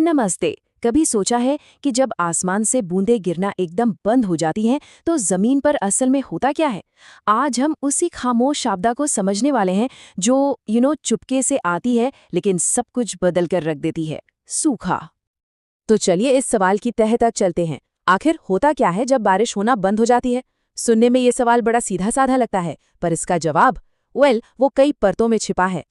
नमस्ते। कभी सोचा है कि जब आसमान से बूंदें गिरना एकदम बंद हो जाती हैं तो जमीन पर असल में होता क्या है? आज हम उसी खामोश आपदा को समझने वाले हैं जो चुपके से आती है लेकिन सब कुछ बदल कर रख देती है, सूखा। तो चलिए इस सवाल की तह तक चलते हैं। आखिर होता क्या है जब बारिश होना बंद हो जाती है? सुनने में ये सवाल बड़ा सीधा साधा लगता है, पर इसका जवाब वो कई परतों में छिपा है।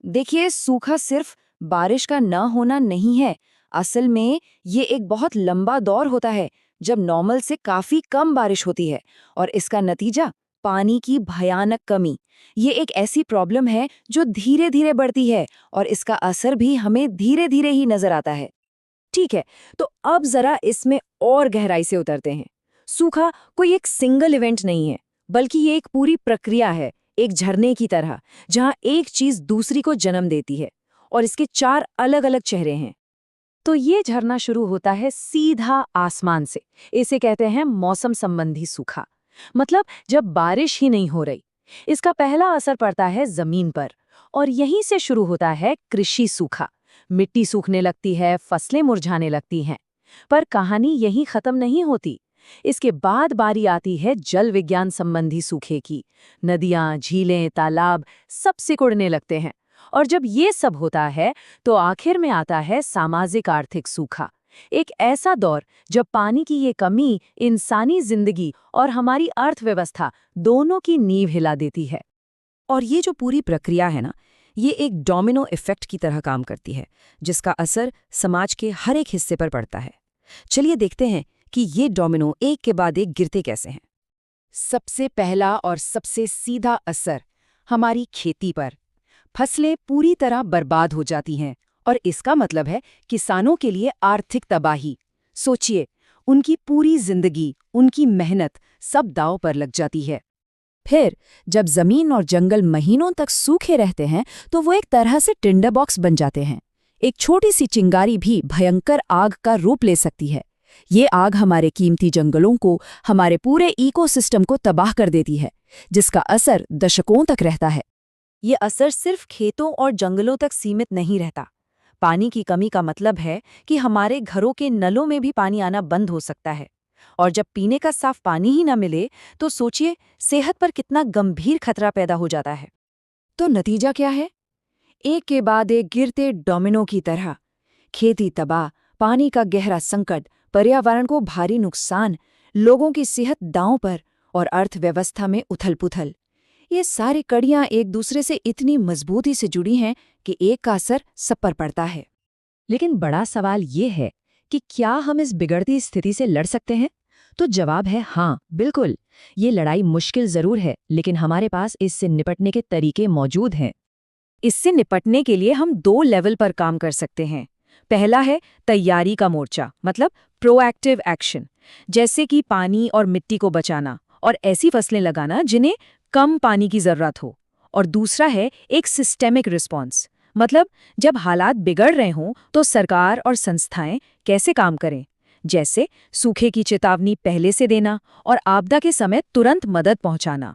देखिए, सूखा सिर्फ बारिश का न होना नहीं है। असल में ये एक बहुत लंबा दौर होता है जब नॉर्मल से काफी कम बारिश होती है, और इसका नतीजा पानी की भयानक कमी। ये एक ऐसी प्रॉब्लम है जो धीरे धीरे बढ़ती है और इसका असर भी हमें धीरे धीरे ही नजर आता है। ठीक है, तो अब जरा इसमें और गहराई से उतरते हैं। सूखा कोई एक सिंगल इवेंट नहीं है, बल्कि ये एक पूरी प्रक्रिया है, एक झरने की तरह, जहां एक चीज दूसरी को जन्म देती है और इसके चार अलग अलग चेहरे हैं। तो ये झरना शुरू होता है सीधा आसमान से। इसे कहते हैं मौसम संबंधी सूखा। मतलब जब बारिश ही नहीं हो रही। इसका पहला असर पड़ता है जमीन पर, और यहीं से शुरू होता है कृषि सूखा। मिट्टी सूखने लगती है, फसलें मुरझाने लगती हैं। पर कहानी यहीं खत्म नहीं होती। इसके बाद बारी आती है जल विज्ञान संबंधी सूखे की। नदियां, झीलें, तालाब सब सिकुड़ने लगते हैं। और जब ये सब होता है तो आखिर में आता है सामाजिक आर्थिक सूखा। एक ऐसा दौर जब पानी की ये कमी इंसानी जिंदगी और हमारी अर्थव्यवस्था दोनों की नींव हिला देती है। और ये जो पूरी प्रक्रिया है ना, ये एक डोमिनो इफेक्ट की तरह काम करती है, जिसका असर समाज के हर एक हिस्से पर पड़ता है। चलिए देखते हैं कि ये डोमिनो एक के बाद एक गिरते कैसे हैं। सबसे पहला और सबसे सीधा असर हमारी खेती पर। फसलें पूरी तरह बर्बाद हो जाती हैं, और इसका मतलब है किसानों के लिए आर्थिक तबाही। सोचिए, उनकी पूरी जिंदगी, उनकी मेहनत सब दांव पर लग जाती है। फिर जब जमीन और जंगल महीनों तक सूखे रहते हैं तो वो एक तरह से टिंडर बॉक्स बन जाते हैं। एक छोटी सी चिंगारी भी भयंकर आग का रूप ले सकती है। ये आग हमारे कीमती जंगलों को, हमारे पूरे इकोसिस्टम को तबाह कर देती है, जिसका असर दशकों तक रहता है। ये असर सिर्फ खेतों और जंगलों तक सीमित नहीं रहता। पानी की कमी का मतलब है कि हमारे घरों के नलों में भी पानी आना बंद हो सकता है। और जब पीने का साफ पानी ही न मिले तो सोचिए सेहत पर कितना गंभीर खतरा पैदा हो जाता है। तो नतीजा क्या है? एक के बाद एक गिरते डोमिनो की तरह। खेती तबाह, पानी का गहरा संकट, पर्यावरण को भारी नुकसान, लोगों की सेहत दांव पर, और अर्थव्यवस्था में उथल-पुथल। ये सारी कड़ियां एक दूसरे से इतनी मजबूती से जुड़ी हैं कि एक का असर सब पर पड़ता है। लेकिन बड़ा सवाल ये है कि क्या हम इस बिगड़ती स्थिति से लड़ सकते हैं? तो जवाब है हाँ, बिल्कुल। ये लड़ाई मुश्किल जरूर है, लेकिन हमारे पास इससे निपटने के तरीके मौजूद हैं। इससे निपटने के लिए हम दो लेवल पर काम कर सकते हैं। पहला है तैयारी का मोर्चा, मतलब प्रोएक्टिव एक्शन, जैसे कि पानी और मिट्टी को बचाना और ऐसी फसलें लगाना जिन्हें कम पानी की जरूरत हो। और दूसरा है एक सिस्टेमिक रिस्पॉन्स, मतलब जब हालात बिगड़ रहे हों तो सरकार और संस्थाएं कैसे काम करें, जैसे सूखे की चेतावनी पहले से देना और आपदा के समय तुरंत मदद पहुंचाना।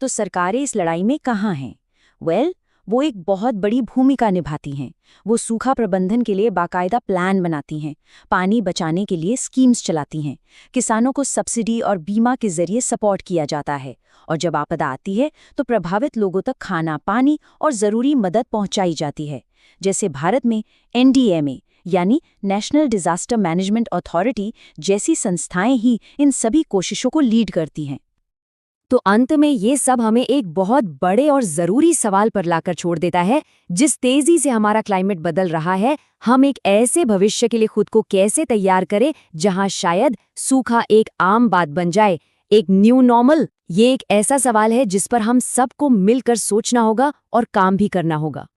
तो सरकारें इस लड़ाई में कहाँ हैं? वो एक बहुत बड़ी भूमिका निभाती हैं। वो सूखा प्रबंधन के लिए बाकायदा प्लान बनाती हैं, पानी बचाने के लिए स्कीम्स चलाती हैं, किसानों को सब्सिडी और बीमा के जरिए सपोर्ट किया जाता है, और जब आपदा आती है तो प्रभावित लोगों तक खाना, पानी और ज़रूरी मदद पहुंचाई जाती है। जैसे भारत में NDMA यानी नेशनल डिजास्टर मैनेजमेंट अथॉरिटी जैसी संस्थाएं ही इन सभी कोशिशों को लीड करती हैं। तो अंत में ये सब हमें एक बहुत बड़े और ज़रूरी सवाल पर लाकर छोड़ देता है। जिस तेज़ी से हमारा क्लाइमेट बदल रहा है, हम एक ऐसे भविष्य के लिए खुद को कैसे तैयार करें जहां शायद सूखा एक आम बात बन जाए, एक न्यू नॉर्मल। ये एक ऐसा सवाल है जिस पर हम सबको मिलकर सोचना होगा और काम भी करना होगा।